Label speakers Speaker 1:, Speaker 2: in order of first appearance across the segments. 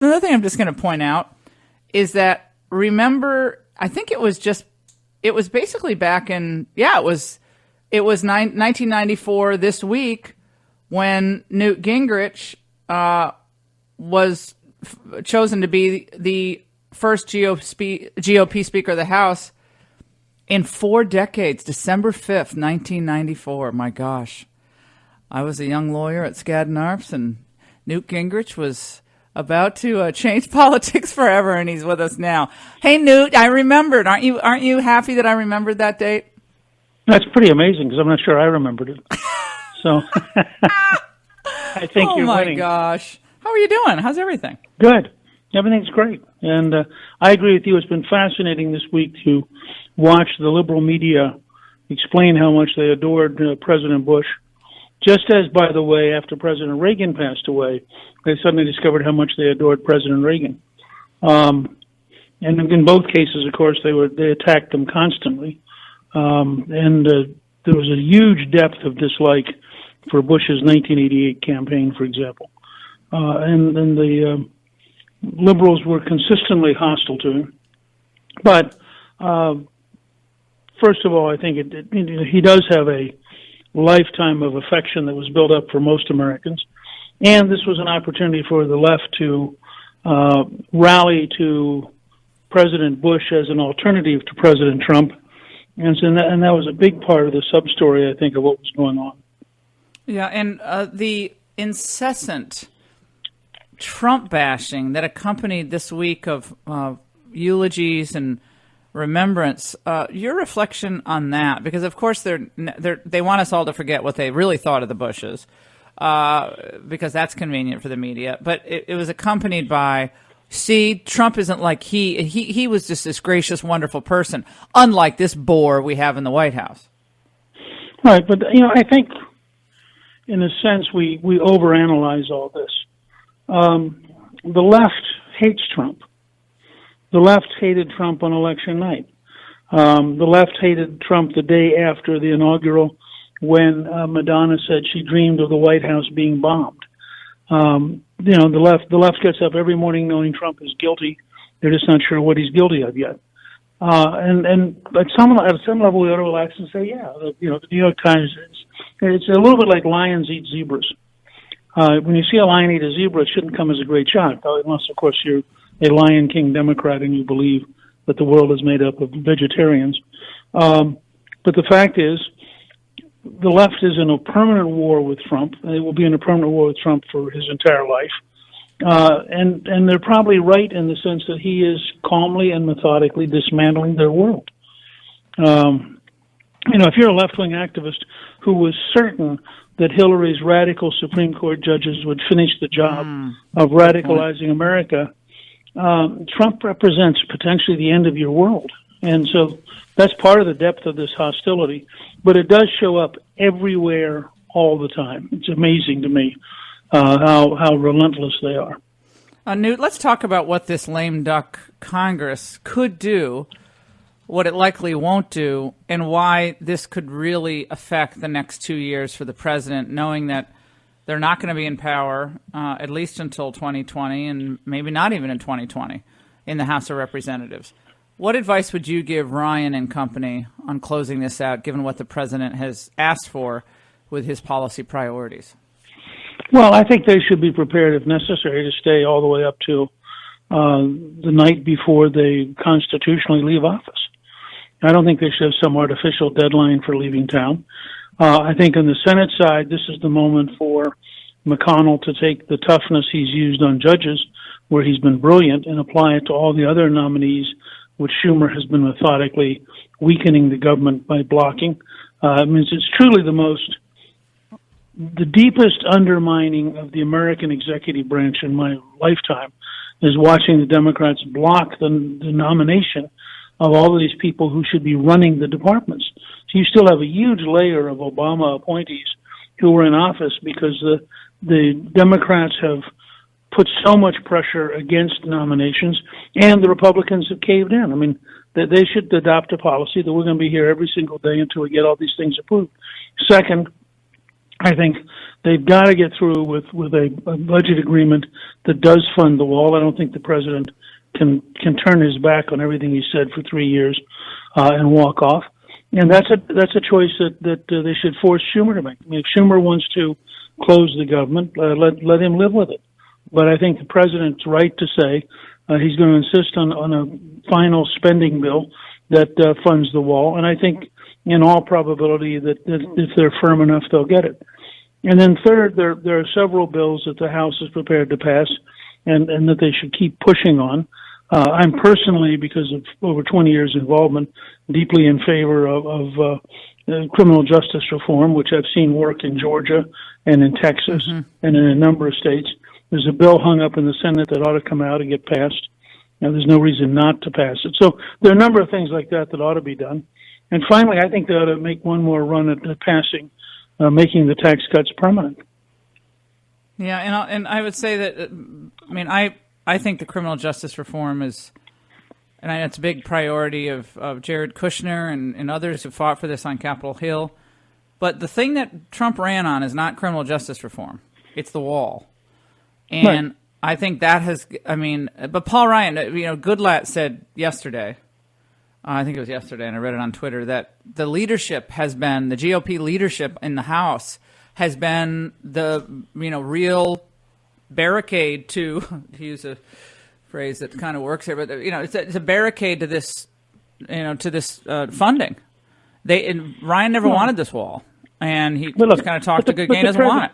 Speaker 1: another thing I'm just going to point out is that, remember, I think it was basically back in, it was 1994 this week when Newt Gingrich was chosen to be the first GOP Speaker of the House in 4 decades, December 5th, 1994. My gosh. I was a young lawyer at Skadden Arps, and Newt Gingrich was about to change politics forever, and he's with us now. Hey, Newt, I remembered. Aren't you happy that I remembered that date?
Speaker 2: That's pretty amazing, because I'm not sure I remembered it. So I think you're winning.
Speaker 1: Oh, my gosh. How are you doing? How's everything?
Speaker 2: Good. Everything's great. And I agree with you. It's been fascinating this week to watch the liberal media explain how much they adored President Bush. Just as, by the way, after President Reagan passed away, they suddenly discovered how much they adored President Reagan. And in both cases, of course, they attacked them constantly. And there was a huge depth of dislike for Bush's 1988 campaign, for example. And the liberals were consistently hostile to him. But first of all, I think he does have a lifetime of affection that was built up for most Americans. And this was an opportunity for the left to rally to President Bush as an alternative to President Trump. And that was a big part of the sub-story, I think, of what was going on.
Speaker 1: Yeah, and the incessant Trump bashing that accompanied this week of eulogies and remembrance, your reflection on that, because of course they want us all to forget what they really thought of the Bushes, because that's convenient for the media. But it was accompanied by, see, Trump isn't like he was just this gracious, wonderful person, unlike this bore we have in the White House.
Speaker 2: Right, but I think in a sense we overanalyze all this. The left hates Trump. The left hated Trump on election night. The left hated Trump the day after the inaugural, when Madonna said she dreamed of the White House being bombed. The left gets up every morning knowing Trump is guilty. They're just not sure what he's guilty of yet. And at some level, we ought to relax and say, the New York Times, it's a little bit like lions eat zebras. When you see a lion eat a zebra, it shouldn't come as a great shock, unless, of course, you're a Lion King Democrat and you believe that the world is made up of vegetarians. But the fact is, the left is in a permanent war with Trump. They will be in a permanent war with Trump for his entire life. And they're probably right in the sense that he is calmly and methodically dismantling their world. If you're a left-wing activist who was certain that Hillary's radical Supreme Court judges would finish the job of radicalizing America, Trump represents potentially the end of your world. And so that's part of the depth of this hostility. But it does show up everywhere all the time. It's amazing to me how relentless they are.
Speaker 1: Newt, let's talk about what this lame duck Congress could do, what it likely won't do, and why this could really affect the next 2 years for the president, knowing that they're not going to be in power at least until 2020, and maybe not even in 2020 in the House of Representatives. What advice would you give Ryan and company on closing this out, given what the president has asked for with his policy priorities?
Speaker 2: Well, I think they should be prepared, if necessary, to stay all the way up to the night before they constitutionally leave office. I don't think they should have some artificial deadline for leaving town. I think on the Senate side, this is the moment for McConnell to take the toughness he's used on judges, where he's been brilliant, and apply it to all the other nominees, which Schumer has been methodically weakening the government by blocking. It's truly the deepest undermining of the American executive branch in my lifetime is watching the Democrats block the nomination of all of these people who should be running the departments. So you still have a huge layer of Obama appointees who were in office because the Democrats have put so much pressure against nominations, and the Republicans have caved in. They should adopt a policy that we're going to be here every single day until we get all these things approved. Second, I think they've got to get through with a budget agreement that does fund the wall. I don't think the president can turn his back on everything he said for 3 years and walk off. And that's a choice that they should force Schumer to make. I mean, if Schumer wants to close the government, let him live with it. But I think the president's right to say he's going to insist on a final spending bill that funds the wall. And I think, in all probability, that if they're firm enough, they'll get it. And then third, there are several bills that the House is prepared to pass and that they should keep pushing on. I'm personally, because of over 20 years involvement, deeply in favor of criminal justice reform, which I've seen work in Georgia and in Texas and in a number of states. There's a bill hung up in the Senate that ought to come out and get passed. Now, there's no reason not to pass it. So there are a number of things like that ought to be done. And finally, I think they ought to make one more run at passing, making the tax cuts permanent.
Speaker 1: Yeah, and I would say that, I think the criminal justice reform is, and it's a big priority of Jared Kushner and others who fought for this on Capitol Hill. But the thing that Trump ran on is not criminal justice reform. It's the wall. And right. I think that has, but Paul Ryan, Goodlatte said yesterday, I think it was yesterday, and I read it on Twitter, that the leadership has been, the GOP leadership in the House has been the, real barricade to use a phrase that kind of works here, but, it's a barricade to this, funding. Ryan never wanted this wall, and he just kind of talked to Gagin doesn't want it.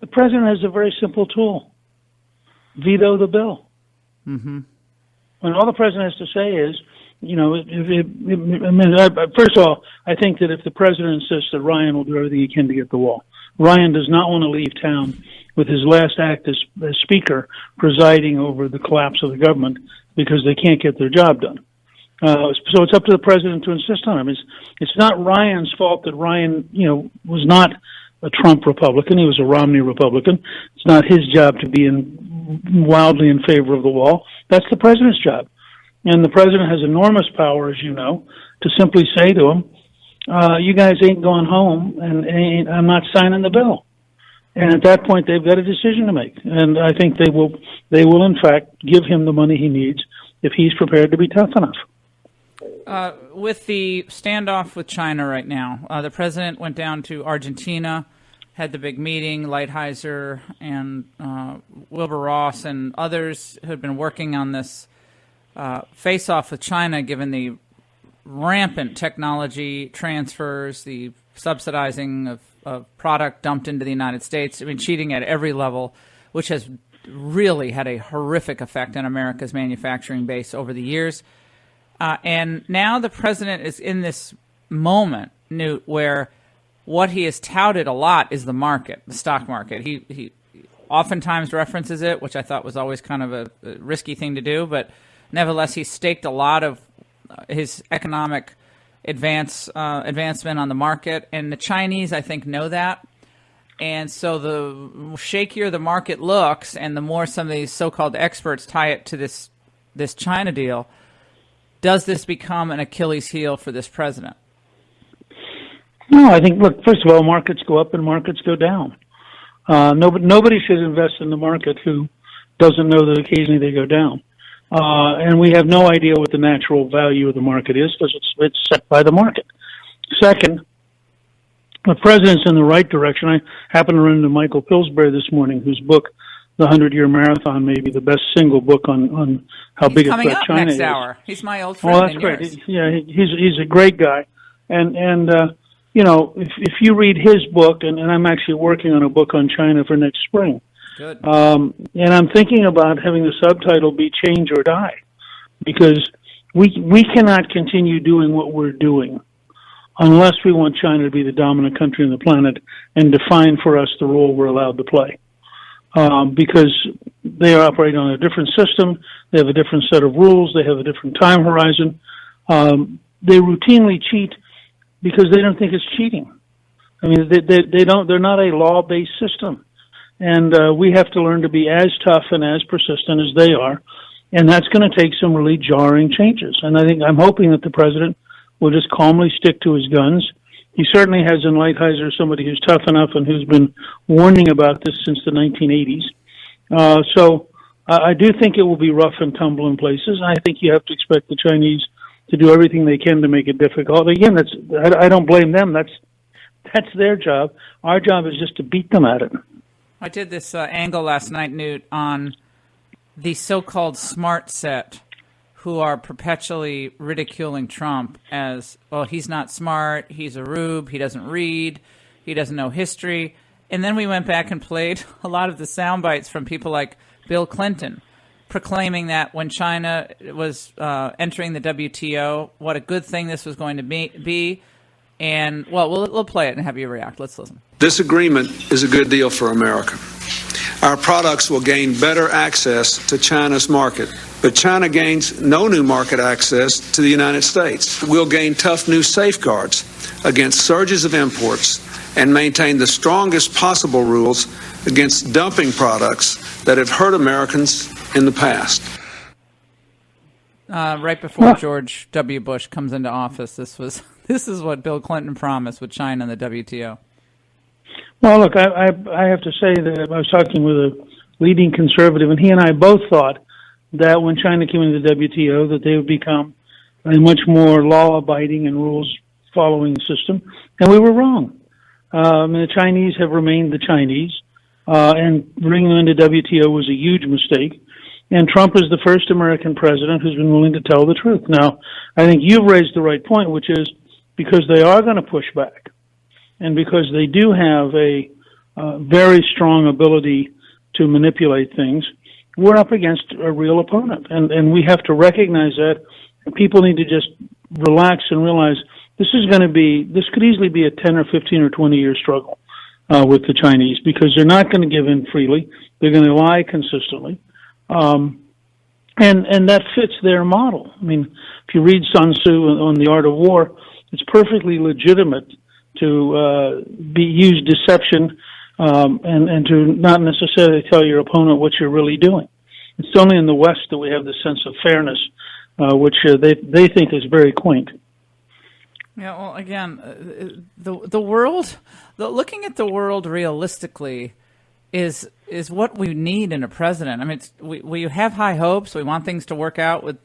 Speaker 2: The president has a very simple tool: veto the bill. Mm-hmm. And all the president has to say is, first of all, I think that if the president insists that Ryan will do everything he can to get the wall, Ryan does not want to leave town with his last act as speaker presiding over the collapse of the government because they can't get their job done. So it's up to the president to insist on him. It's not Ryan's fault that Ryan, was not a Trump Republican. He was a Romney Republican. It's not his job to be wildly in favor of the wall. That's the president's job. And the president has enormous power, as you know, to simply say to him, you guys ain't going home, and I'm not signing the bill. And at that point, they've got a decision to make. And I think they will, in fact, give him the money he needs if he's prepared to be tough enough.
Speaker 1: With the standoff with China right now, the president went down to Argentina, had the big meeting. Lighthizer and Wilbur Ross and others who had been working on this face-off with China, given the rampant technology transfers, the subsidizing of product dumped into the United States, cheating at every level, which has really had a horrific effect on America's manufacturing base over the years. And now the president is in this moment, Newt, where what he has touted a lot is the market, the stock market. He oftentimes references it, which I thought was always kind of a risky thing to do, but nevertheless, he staked a lot of his economic advancement on the market, and the Chinese, I think, know that. And so the shakier the market looks, and the more some of these so-called experts tie it to this China deal, does this become an Achilles heel for this president?
Speaker 2: No, I think, look, first of all, markets go up and markets go down. Nobody should invest in the market who doesn't know that occasionally they go down. And we have no idea what the natural value of the market is because it's set by the market. Second, the president's in the right direction. I happened to run into Michael Pillsbury this morning, whose book, The 100-Year Marathon, may be the best single book on how big a threat China is. He's coming up next hour.
Speaker 1: He's my old friend.
Speaker 2: Oh, that's great. He's a great guy. And if you read his book, and I'm actually working on a book on China for next spring.
Speaker 1: Good.
Speaker 2: And I'm thinking about having the subtitle be Change or Die, because we cannot continue doing what we're doing unless we want China to be the dominant country on the planet and define for us the role we're allowed to play. Because they operate on a different system, they have a different set of rules, they have a different time horizon. They routinely cheat because they don't think it's cheating. I mean, they're not a law-based system. And we have to learn to be as tough and as persistent as they are. And that's going to take some really jarring changes. And I'm hoping that the president will just calmly stick to his guns He certainly has in Lighthizer somebody who's tough enough and who's been warning about this since the 1980s. So I do think it will be rough and tumble in places. I think you have to expect the Chinese to do everything they can to make it difficult. Again, I don't blame them. That's their job. Our job is just to beat them at it.
Speaker 1: I did this angle last night, Newt, on the so-called smart set, who are perpetually ridiculing Trump as, well, he's not smart, he's a rube, he doesn't read, he doesn't know history. And then we went back and played a lot of the sound bites from people like Bill Clinton, proclaiming that when China was entering the WTO, what a good thing this was going to be. And, well, we'll play it and have you react. Let's listen.
Speaker 3: This agreement is a good deal for America. Our products will gain better access to China's market, but China gains no new market access to the United States. We'll gain tough new safeguards against surges of imports and maintain the strongest possible rules against dumping products that have hurt Americans in the past.
Speaker 1: Right before George W. Bush comes into office, this is what Bill Clinton promised with China and the WTO.
Speaker 2: Well, look, I have to say that I was talking with a leading conservative, and he and I both thought that when China came into the WTO, that they would become a much more law-abiding and rules-following system, and we were wrong. The Chinese have remained the Chinese, and bringing them into WTO was a huge mistake. And Trump is the first American president who's been willing to tell the truth. Now, I think you've raised the right point, which is because they are going to push back, and because they do have a very strong ability to manipulate things, we're up against a real opponent. And we have to recognize that. And people need to just relax and realize this could easily be a 10 or 15 or 20-year struggle with the Chinese, because they're not going to give in freely. They're going to lie consistently. And that fits their model. I mean, if you read Sun Tzu on The Art of War, it's perfectly legitimate to use deception and to not necessarily tell your opponent what you're really doing. It's only in the West that we have this sense of fairness, which they think is very quaint.
Speaker 1: Yeah, well, again, the world, looking at the world realistically is what we need in a president. I mean, we have high hopes. We want things to work out with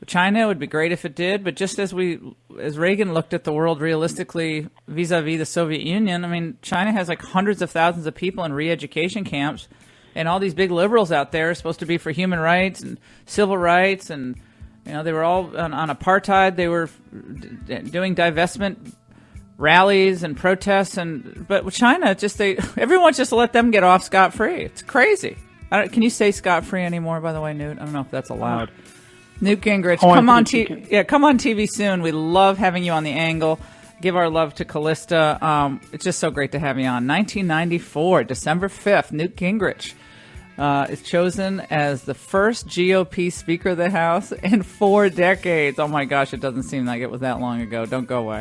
Speaker 1: China. It would be great if it did. But just as Reagan looked at the world realistically vis-a-vis the Soviet Union, I mean, China has like hundreds of thousands of people in re-education camps, and all these big liberals out there are supposed to be for human rights and civil rights, and they were all on apartheid. They were doing divestment rallies and protests, but with China, everyone just let them get off scot-free. It's crazy. Can you say scot-free anymore, by the way, Newt? I don't know if that's allowed. Newt Gingrich, come on TV soon. We love having you on The Angle. Give our love to Callista. It's just so great to have you on. 1994, December 5th, Newt Gingrich is chosen as the first GOP Speaker of the House in 4 decades. Oh my gosh, it doesn't seem like it was that long ago. Don't go away.